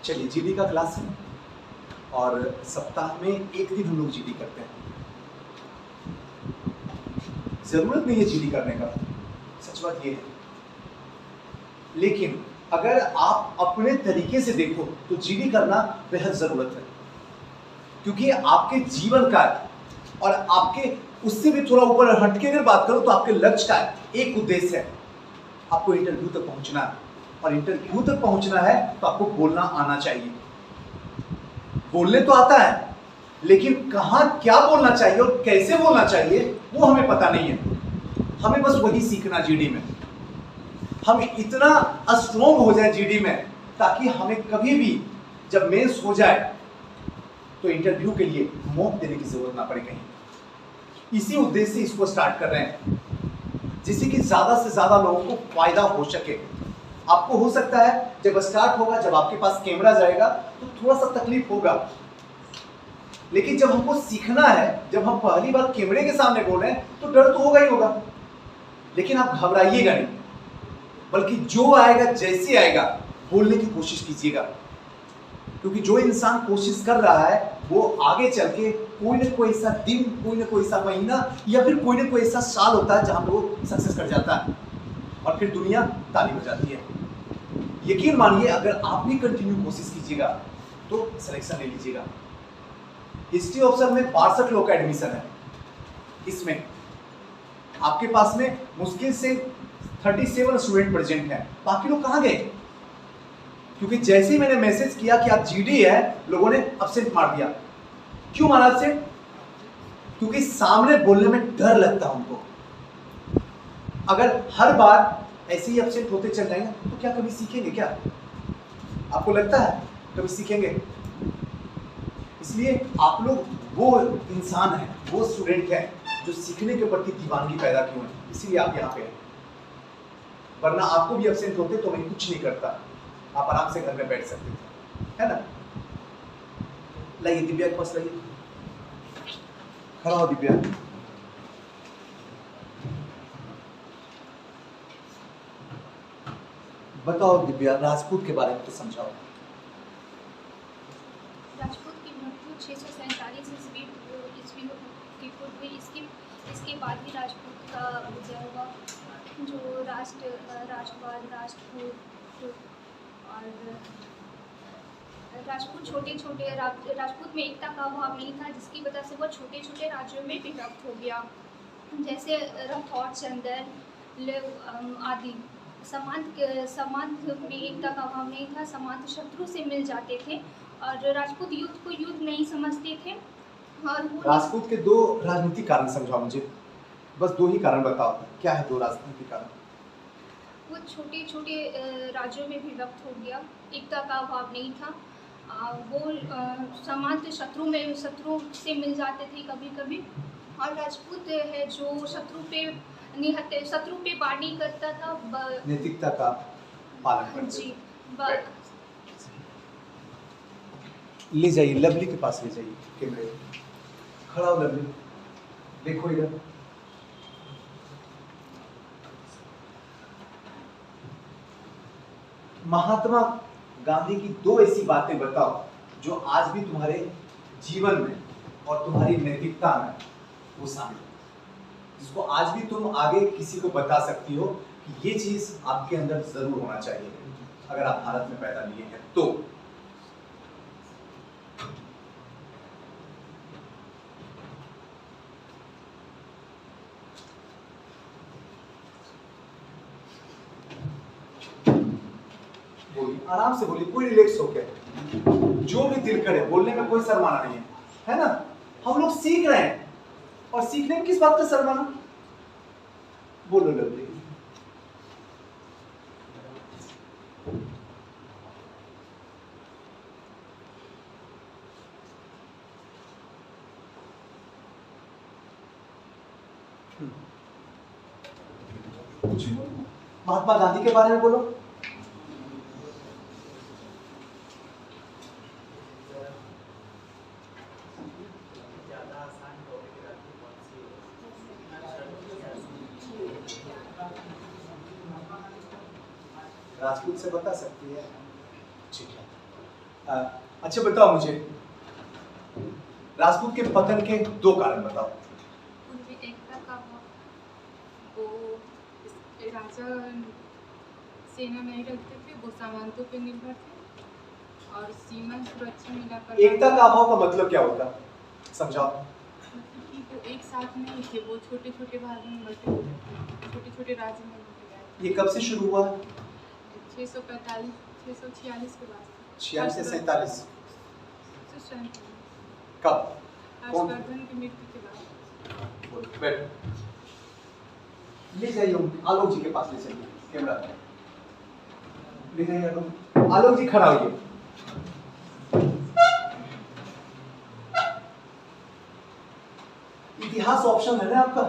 चलिए जीडी का क्लास है और सप्ताह में एक दिन हम लोग जीडी करते हैं। जरूरत नहीं है जीडी करने का, सच बात ये है। लेकिन अगर आप अपने तरीके से देखो तो जीडी करना बेहद जरूरत है, क्योंकि आपके जीवन का और आपके उससे भी थोड़ा ऊपर हटके अगर बात करो तो आपके लक्ष्य का एक उद्देश्य है, आपको इंटरव्यू तक पहुंचना है। और इंटरव्यू तक पहुंचना है तो आपको बोलना आना चाहिए। बोलने तो आता है, लेकिन कहां क्या बोलना चाहिए और कैसे बोलना चाहिए वो हमें पता नहीं है। हमें बस वही सीखना जीडी में। हम इतना स्ट्रोंग हो जाए जीडी में ताकि हमें कभी भी जब मेंस हो जाए तो इंटरव्यू के लिए मॉक देने की जरूरत ना पड़े कहीं। इसी उद्देश्य से इसको स्टार्ट कर रहे हैं, जिससे कि ज्यादा से ज्यादा लोगों को फायदा हो सके। आपको हो सकता है जब स्टार्ट होगा, जब आपके पास कैमरा जाएगा तो थोड़ा सा तकलीफ होगा, लेकिन जब हमको सीखना है, जब हम पहली बार कैमरे के सामने बोल रहे हैं तो डर तो होगा ही होगा। लेकिन आप घबराइएगा नहीं, बल्कि जो आएगा जैसे आएगा बोलने की कोशिश कीजिएगा, क्योंकि जो इंसान कोशिश कर रहा है वो आगे चल के कोई ना कोई ऐसा दिन, कोई ना कोई ऐसा महीना या फिर कोई ना कोई ऐसा साल होता है जहां वो सक्सेस कर जाता है और फिर दुनिया ताली बजाती है। यकीन मानिए, अगर आप भी कंटिन्यू कोशिश कीजिएगा तो सिलेक्शन ले लीजिएगा। हिस्ट्री ऑप्शन में 62 लोग का एडमिशन है। इसमें आपके पास में मुश्किल से 37 स्टूडेंट प्रेजेंट हैं। बाकी लोग कहां गए? क्योंकि जैसे ही मैंने मैसेज किया कि आप जीडी है, लोगों ने अब्सेंट मार दिया। क्यों मारा अब्सेंट? क्योंकि सामने बोलने में डर लगता है उनको। अगर हर बार ऐसे ही अब्सेंट होते चल जाएंगे तो क्या कभी सीखेंगे? क्या आपको लगता है कभी सीखेंगे? इसलिए आप लोग वो इंसान हैं, वो स्टूडेंट हैं जो सीखने के प्रति दीवानगी पैदा की है, इसीलिए आप यहाँ पे हैं। वरना आपको भी अब्सेंट होते तो मैं कुछ नहीं करता, आप आराम से घर में बैठ सकते थे, है ना? लाइए दिव्या के पास लाइए, खड़ा हो दिव्या। बताओ दिव्या, राजपूत के बारे में तो समझाओ। राजपूत की मृत्यु 647 ईस्वी की पूर्व हुई। इसके बाद ही राजपूत का उदय हुआ, जो राष्ट्रवाद, राष्ट्रकूट और राजपूत राजपूत में एकता का अभाव नहीं था, जिसकी वजह से वह छोटे छोटे राज्यों में विभक्त हो गया, जैसे रथौर, चंदर आदि। समांत में एकता का अभाव नहीं था, समांत शत्रु से मिल जाते थे और राजपूत युद्ध को युद्ध नहीं समझते थे। और राजपूत के 2 राजनीतिक कारण समझाओ मुझे, बस 2 ही कारण बताओ। क्या है 2 राजनीतिक कारण? वो छोटे छोटे राज्यों में विभक्त हो गया, एकता का अभाव नहीं था। वो समांत शत्रु से मिल जाते थे कभी कभी। और राजपूत है जो शत्रु पे वार नहीं करता था, नैतिकता का पालन करते जी। ले जाइए, लवली के पास ले जाइए कैमरे। खड़ा हो लवली, देखो इधर। महात्मा गांधी की 2 ऐसी बातें बताओ जो आज भी तुम्हारे जीवन में और तुम्हारी नैतिकता में वो शामिल है, जिसको आज भी तुम आगे किसी को बता सकती हो कि ये चीज आपके अंदर जरूर होना चाहिए अगर आप भारत में पैदा लिए हैं तो। बोलिए, आराम से बोलिए, कोई रिलैक्स होकर, जो भी दिल करे। बोलने में कोई शर्माना नहीं है ना? हम लोग सीख रहे हैं और सीखने में किस बात का शर्माना? बोलो लवली। कुछ महात्मा गांधी के बारे में बोलो। राजपूत से बता सकती है? ठीक है। अच्छा बताओ मुझे, राजपूत के पतन के 2 कारण बताओ। उनमें एकता का भाव, वो राजा सेना नहीं रखते थे, वो सामंतों पे निर्भर थे और सीमा सुरक्षा मिला कर एकता का अभाव का मतलब क्या होता है, समझाओ। कि वो एक साथ नहीं थे, वो छोटे छोटे भागों में बटे हुए थे, छोटे छोटे राज्यों में बटे गए। ये कब से शुरू हुआ? 645 646 के बाद 46 से 47 से कब? कौन? हर्षवर्धन की मृत्यु के बाद। बैठ, ले जाइए आलोक जी के पास, ले जाइए कैमरा, ले जाइए आलोक जी, खड़ा होइए। इतिहास ऑप्शन है ना आपका,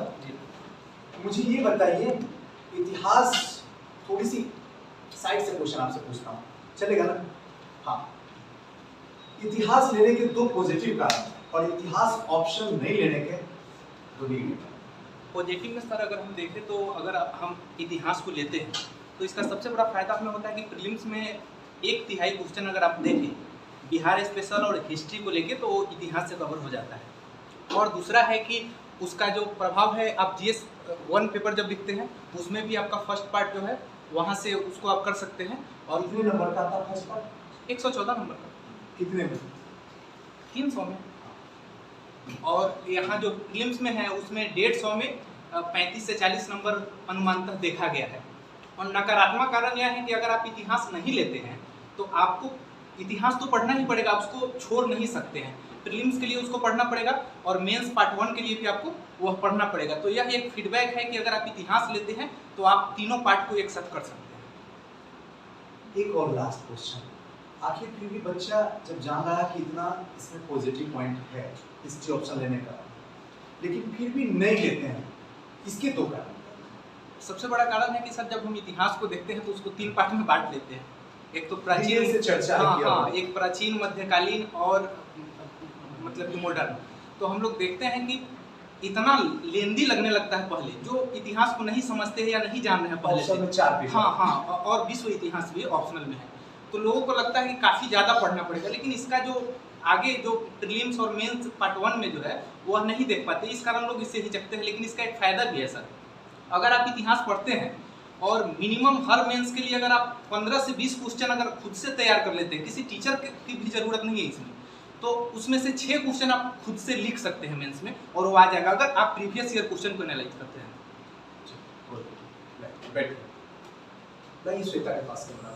मुझे ये बताइए, इतिहास थोड़ी सी साइड से क्वेश्चन आपसे पूछता हूँ, चलेगा ना? हाँ, इतिहास लेने के 2 पॉजिटिव कारण और इतिहास ऑप्शन नहीं लेने के 2 नेगेटिव। पॉजिटिव में सर अगर हम देखें तो अगर हम इतिहास को लेते हैं तो इसका सबसे बड़ा फायदा हमें होता है कि प्रीलिम्स में 1/3 क्वेश्चन अगर आप देखें बिहार स्पेशल और हिस्ट्री को लेके तो वो इतिहास से कवर हो जाता है। और दूसरा है कि उसका जो प्रभाव है, आप GS 1 पेपर जब लिखते हैं उसमें भी आपका फर्स्ट पार्ट जो है वहाँ से उसको आप कर सकते हैं। और कितने नंबर का था फर्स्ट पार्ट? 114 नंबर का। कितने में? 300 में। और यहाँ जो प्रीलिम्स में है उसमें 150 में 35 से 40 नंबर अनुमानतः देखा गया है। और नकारात्मक कारण यह है कि अगर आप इतिहास नहीं लेते हैं तो आपको इतिहास तो पढ़ना ही पड़ेगा, आप उसको छोड़ नहीं सकते हैं। प्रीलिम्स के लिए उसको पढ़ना पड़ेगा और मेंस पार्ट 1 के लिए भी आपको वह पढ़ना पड़ेगा। तो यह एक फीडबैक है कि अगर आप इतिहास लेते हैं तो आप तीनों पार्ट को एक साथ कर सकते हैं। एक और लास्ट क्वेश्चन, आखिर फिर भी बच्चा जब जान रहा है कि इतना इसमें पॉजिटिव पॉइंट है हिस्ट्री ऑप्शन लेने का, लेकिन फिर भी नहीं लेते हैं, इसके 2 कारण। सबसे बड़ा कारण है कि सर जब हम इतिहास को देखते हैं तो उसको 3 पार्ट में बांट लेते हैं। एक तो प्राचीन से चर्चा किया हाँ, एक प्राचीन, मध्यकालीन और मतलब कि मॉडर्न। तो हम लोग देखते हैं कि इतना लेंदी लगने लगता है पहले, जो इतिहास को नहीं समझते हैं या नहीं जान रहे हैं पहले से। में 4 पेपर। हाँ, और विश्व इतिहास भी ऑप्शनल में है, तो लोगों को लगता है कि काफ़ी ज़्यादा पढ़ना पड़ेगा। लेकिन इसका जो आगे जो प्रीलिम्स और मेंस पार्ट 1 में जो है वह नहीं देख पाते, इस कारण लोग इससे हिचकते हैं। लेकिन इसका एक फ़ायदा भी है सर, अगर आप इतिहास पढ़ते हैं और मिनिमम हर मेंस के लिए अगर आप 15 से 20 क्वेश्चन अगर खुद से तैयार कर लेते हैं, किसी टीचर की भी ज़रूरत नहीं है इसमें, तो उसमें से 6 क्वेश्चन आप खुद से लिख सकते हैं मेंस में और वो आ जाएगा अगर आप प्रीवियस ईयर क्वेश्चन को एनालाइज करते हैं। बैठ, श्वेता के पास कैमरा।